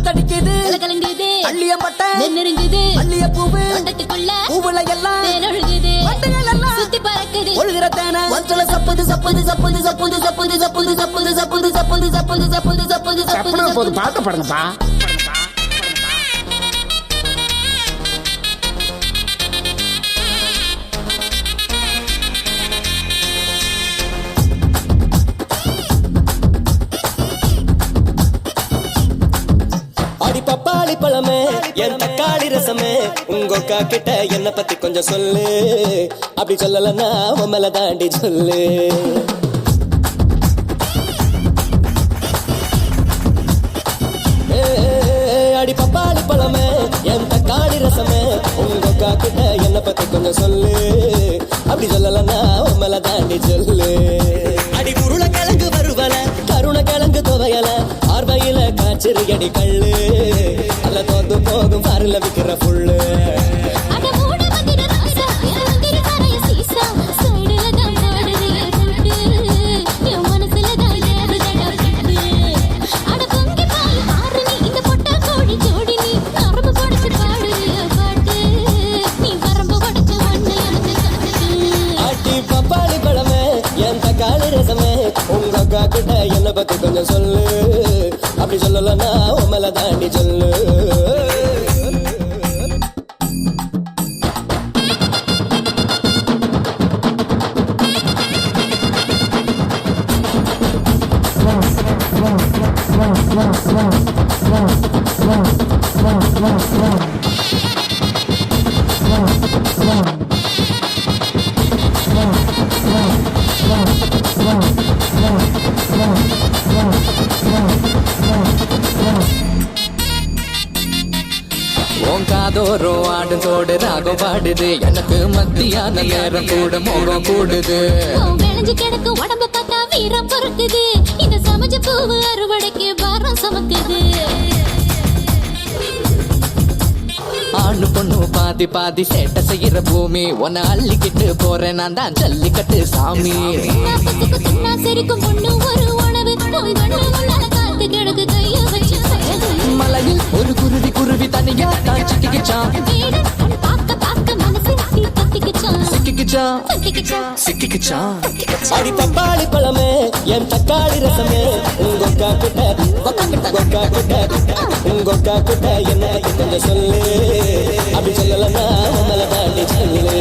காத்தடிக்குது கலங்குது அள்ளிய பட்ட நெருங்குது அள்ளிய பூவு தொண்டத்துக்குள்ள பூவுல எல்லாம் தேனொழுகுது பட்டுகள் எல்லாம் சுத்தி பறக்குது ஒழுகிற தேன மஞ்சள சப்புது சப்புது சப்புது சப்புது சப்புது சப்புது சப்புது சப்புது சப்புது சப்புது சப்புது சப்புது சப்புனா போது பாட்டு பாடுங்கப்பா. அடி பப்பாளி பழமே என் தக்காளி ரசமே உங்க அக்கா கிட்ட என்ன பத்தி கொஞ்சம் சொல்லு. அப்படி சொல்லலன்னா உன் மேல தாண்டி சொல்லு. அடி பப்பாளி பழமே என் தக்காளி ரசமே உங்க அக்கா கிட்ட என்ன பத்தி கொஞ்சம் சொல்லு. அப்படி சொல்லலன்னா உன் மேல தாண்டி சொல்லு. அடி உருளைக்கிழங்கு வருவல கருண கிழங்கு துவையல ஆர்வையில காய்ச்சிரு அடி கல்லு அல்ல தோந்து போகும் பாருல விக்கிற புல்லு. உங்க அக்கா கிட்ட என்ன பத்தி கொஞ்சம் சொல்லு. அப்படி சொல்லலன்னா உன் மேல தாண்டி சொல்லு. காதோறும் ஆடும் தோடு ராகம் பாடுது எனக்கு மத்தியான நேரம் கூட மோகம் கூடுது. விளைஞ்சு கிடக்கு உடம்பு பார்த்தா வீரம் பொறுக்குது. இந்த சமஜ பூவு அறுவடைக்கு பாரம் சமக்குது. ஆணு பொண்ணு பாதி பாதி சேட்டை செய்யற பூமி உன்னை அள்ளிக்கிட்டு போறேன் நான் தான் ஜல்லிக்கட்டு சாமி. சரிக்கும் பொண்ணு ஒரு உணவு காத்து கிடக்கு கைய வச்சு மலையில் ஒரு குருவி குருவி தனியா தான் சிக்கிக்கிச்சான் சிக்கிக்கிச்சான். அடி பப்பாளி பழமே என் தக்காளி ரசமே உங்க அக்கா கிட்ட என்ன கொஞ்சம் சொல்லு. அப்படி சொல்லலன்னா உன் மேல தாண்டி சொல்லு.